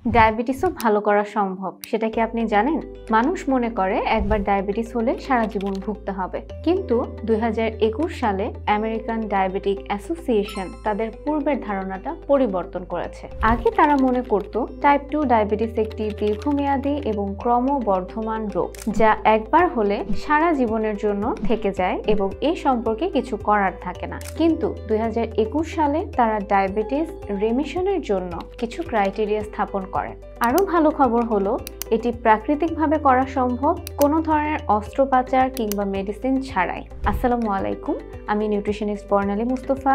ডায়াবেটিসও ভালো করা সম্ভব, সেটা কি আপনি জানেন? মানুষ মনে করে একবার ডায়াবেটিস হলে সারা জীবন ভুগতে হবে, কিন্তু 2021 সালে আমেরিকান ডায়াবেটিক অ্যাসোসিয়েশন তাদের পূর্বের ধারণাটা পরিবর্তন করেছে। আগে তারা মনে করত টাইপ 2 ডায়াবেটিস একটি দীর্ঘমেয়াদী এবং ক্রমবর্ধমান রোগ, যা একবার হলে সারা জীবনের জন্য থেকে যায় এবং এ সম্পর্কে কিছু করার থাকে না। কিন্তু 2021 সালে তারা ডায়াবেটিস রিমিশনের জন্য কিছু ক্রাইটেরিয়া স্থাপন করেন। আরও ভালো খবর হলো এটি প্রাকৃতিকভাবে করা সম্ভব, কোনো ধরনের অস্ত্রোপচার কিংবা মেডিসিন ছাড়াই। আসসালামু আলাইকুম, আমি নিউট্রিশনিস্ট বর্ণালী মুস্তফা।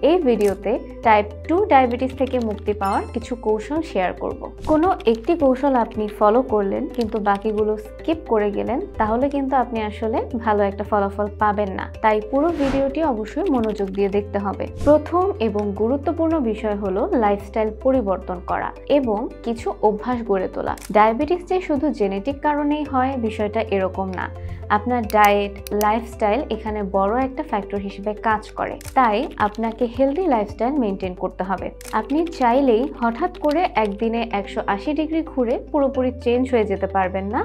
এই ভিডিওতে টাইপ 2 ডায়াবেটিস থেকে মুক্তি পাওয়ার কিছু কৌশল শেয়ার করব। কোনো একটি কৌশল আপনি ফলো করলেন কিন্তু বাকিগুলো স্কিপ করে গেলেন, তাহলে কিন্তু আপনি আসলে ভালো একটা ফলাফল পাবেন না। তাই পুরো ভিডিওটি অবশ্যই মনোযোগ দিয়ে দেখতে হবে। প্রথম এবং গুরুত্বপূর্ণ বিষয় হলো লাইফস্টাইল পরিবর্তন করা এবং কিছু অভ্যাস গড়ে তোলা। ডায়াবেটিস যে শুধু জেনেটিক কারণেই হয়, বিষয়টা এরকম না। আপনার ডায়েট, লাইফস্টাইল এখানে বড় একটা ফ্যাক্টর হিসেবে কাজ করে। তাই আপনাকে হেলদি লাইফস্টাইল মেনটেন করতে হবে। আপনি চাইলেই হঠাৎ করে একদিনে 180 ডিগ্রি ঘুরে পুরোপুরি চেঞ্জ হয়ে যেতে পারবেন না,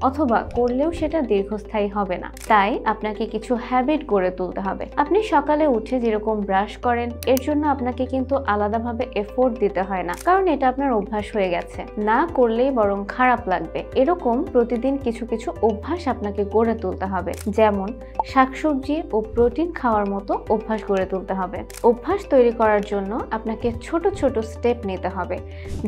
অথবা করলেও সেটা দীর্ঘস্থায়ী হবে না। তাই আপনাকে কিছু হ্যাবিট গড়ে তুলতে হবে। আপনি সকালে উঠে যেরকম ব্রাশ করেন, এর জন্য আপনাকে কিন্তু আলাদাভাবে এফোর্ট দিতে হয় না, কারণ এটা আপনার অভ্যাস হয়ে গেছে। না করলেই বরং খারাপ লাগবে। এরকম প্রতিদিন কিছু কিছু অভ্যাস আপনাকে গড়ে তুলতে হবে, যেমন শাকসবজি ও প্রোটিন খাওয়ার মতো অভ্যাস গড়ে তুলতে হবে। অভ্যাস তৈরি করার জন্য আপনাকে ছোট ছোট স্টেপ নিতে হবে।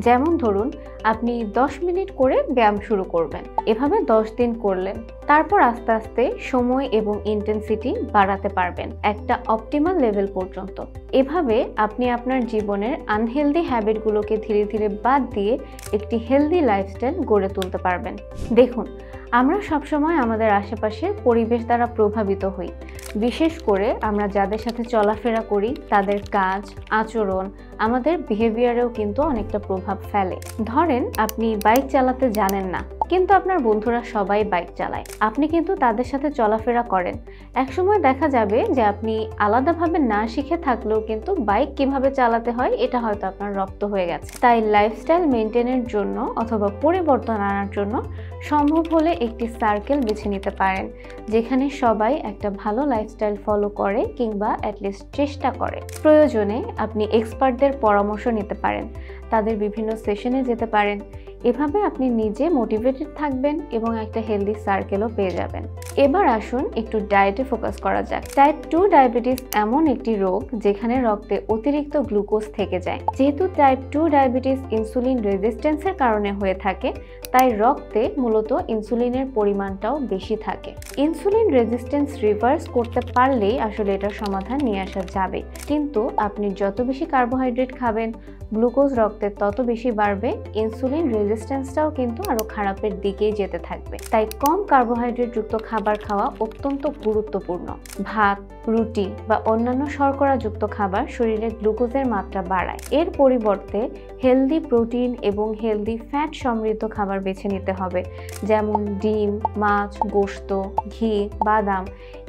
যেমন ধরুন, আপনি 10 মিনিট করে ব্যায়াম শুরু করবেন। এভাবে 10 দিন করলেন, তারপর আস্তে আস্তে সময় এবং ইন্টেন্সিটি বাড়াতে পারবেন একটা অপটিমাল লেভেল পর্যন্ত। এভাবে আপনি আপনার জীবনের আনহেলদি হ্যাবিটগুলোকে ধীরে ধীরে বাদ দিয়ে একটি হেলদি লাইফস্টাইল গড়ে তুলতে পারবেন। দেখুন, আমরা সবসময় আমাদের আশেপাশের পরিবেশ দ্বারা প্রভাবিত হই। বিশেষ করে আমরা যাদের সাথে চলাফেরা করি, তাদের কাজ, আচরণ আমাদের বিহেভিয়ারেও কিন্তু অনেকটা প্রভাব ফেলে। ধরেন আপনি বাইক চালাতে জানেন না, কিন্তু আপনার বন্ধুরা সবাই বাইক চালায়। আপনি কিন্তু তাদের সাথে চলাফেরা করেন। একসময় দেখা যাবে যে আপনি আলাদাভাবে না শিখে থাকলেও কিন্তু বাইক কিভাবে চালাতে হয় এটা হয়তো আপনার রপ্ত হয়ে গেছে। তাই লাইফস্টাইল মেনটেনের জন্য অথবা পরিবর্তন আনার জন্য সম্ভব হলে একটি সার্কেল বেছে নিতে পারেন, যেখানে সবাই একটা ভালো লাইফস্টাইল ফলো করে কিংবা অ্যাটলিস্ট চেষ্টা করে। প্রয়োজনে আপনি এক্সপার্টদের পরামর্শ নিতে পারেন, তাদের বিভিন্ন সেশনে যেতে পারেন। এভাবে আপনি নিজে মোটিভেটেড থাকবেন এবং একটা হেলদি সার্কেলও পেয়ে যাবেন। এবার আসুন একটু ডায়েটে ফোকাস করা যাক। টাইপ 2 ডায়াবেটিস এমন একটি রোগ যেখানে রক্তে অতিরিক্ত গ্লুকোজ থেকে যায়। যেহেতু টাইপ 2 ডায়াবেটিস ইনসুলিন রেজিস্ট্যান্সের কারণে হয়ে থাকে, তাই রক্তে মূলত ইনসুলিনের পরিমাণটাও বেশি থাকে। ইনসুলিন রেজিস্ট্যান্স রিভার্স করতে পারলেই আসলে এটার সমাধান নিয়ে আসা যাবে। কিন্তু আপনি যত বেশি কার্বোহাইড্রেট খাবেন, গ্লুকোজ রক্তে তত বেশি বাড়বে, ইনসুলিন রেজিস্ট্যান্সটাও কিন্তু আরো খারাপের দিকেই যেতে থাকবে। তাই কম কার্বোহাইড্রেট যুক্ত খাবার খাওয়া অত্যন্ত গুরুত্বপূর্ণ। ভাত, রুটি বা অন্যান্য শর্করা যুক্ত খাবার শরীরে গ্লুকোজের মাত্রা বাড়ায়। এর পরিবর্তে হেলদি প্রোটিন এবং হেলদি ফ্যাট সমৃদ্ধ খাবার বেছে নিতে হবে, যেমন ডিম, মাছ, গোশত, ঘি, বাদাম।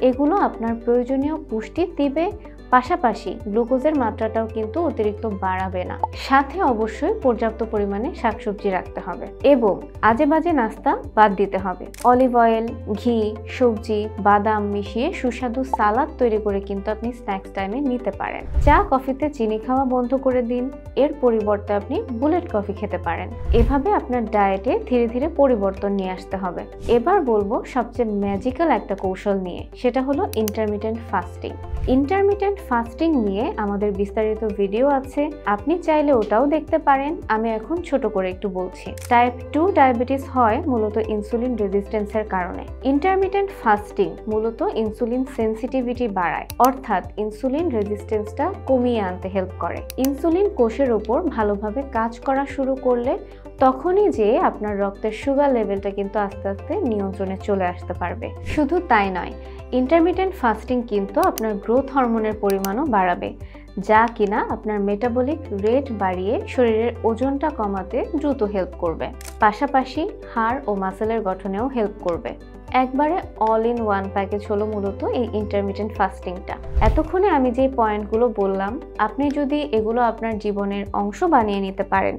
এগুলো আপনার প্রয়োজনীয় পুষ্টি দিবে, পাশাপাশি গ্লুকোজের মাত্রাটাও কিন্তু অতিরিক্ত বাড়াবে না। সাথে অবশ্যই পর্যাপ্ত পরিমাণে শাকসবজি রাখতে হবে এবং আজে বাজে নাস্তা বাদ দিতে হবে। অলিভ অয়েল, ঘি, সবজি, বাদাম মিশিয়ে সুস্বাদু সালাদ তৈরি করে কিন্তু আপনি স্ন্যাক্স টাইমে নিতে পারেন। চা, কফিতে চিনি খাওয়া বন্ধ করে দিন, এর পরিবর্তে আপনি বুলেট কফি খেতে পারেন। এভাবে আপনার ডায়েটে ধীরে ধীরে পরিবর্তন নিয়ে আসতে হবে। এবার বলবো সবচেয়ে ম্যাজিক্যাল একটা কৌশল নিয়ে, সেটা হলো ইন্টারমিটেন্ট ফাস্টিং। ইন্টারমিটেন্ট ফাস্টিং নিয়ে আমাদের বিস্তারিত ভিডিও আছে, আপনি চাইলে ওটাও দেখতে পারেন। আমি এখন ছোট করে একটু বলছি। টাইপ 2 ডায়াবেটিস হয় মূলত ইনসুলিন রেজিস্ট্যান্সের কারণে। ইন্টারমিটেন্ট ফাস্টিং মূলত ইনসুলিন সেনসিটিভিটি বাড়ায়, অর্থাৎ ইনসুলিন রেজিস্ট্যান্সটা কমিয়ে আনতে হেল্প করে। ইনসুলিন কোষের উপর ভালোভাবে কাজ করা শুরু করলে তখনই যে আপনার রক্তের সুগার লেভেলটা কিন্তু আস্তে আস্তে নিয়ন্ত্রণে চলে আসতে পারবে। শুধু তাই নয়, ইন্টারমিটেন্ট ফাস্টিং কিন্তু আপনার গ্রোথ হরমোনের পরিমাণও বাড়াবে, যা কিনা আপনার মেটাবলিক রেট বাড়িয়ে শরীরের ওজনটা কমাতে দ্রুত হেল্প করবে। পাশাপাশি হাড় ও মাসেলের গঠনেও হেল্প করবে। একবারে অল ইন ওয়ান প্যাকেজ হলো মূলত এই ইন্টারমিটেন্ট ফাস্টিংটা। এতক্ষণে আমি যে পয়েন্টগুলো বললাম, আপনি যদি এগুলো আপনার জীবনের অংশ বানিয়ে নিতে পারেন,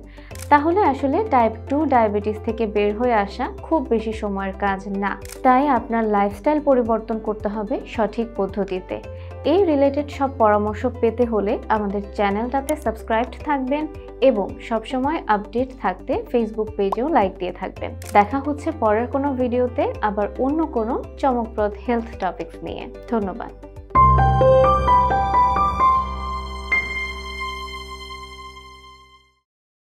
তাহলে আসলে টাইপ 2 ডায়াবেটিস থেকে বের হয়ে আসা খুব বেশি সময়ের কাজ না। তাই আপনার লাইফস্টাইল পরিবর্তন করতে হবে সঠিক পদ্ধতিতে। এই রিলেটেড সব পরামর্শ পেতে হলে আমাদের চ্যানেলটাতে সাবস্ক্রাইবড থাকবেন এবং সবসময় আপডেট থাকতে ফেসবুক পেজেও লাইক দিয়ে থাকবেন। দেখা হচ্ছে পরের কোনো ভিডিওতে আবার অন্য কোনো চমকপ্রদ হেলথ টপিকস নিয়ে। ধন্যবাদ।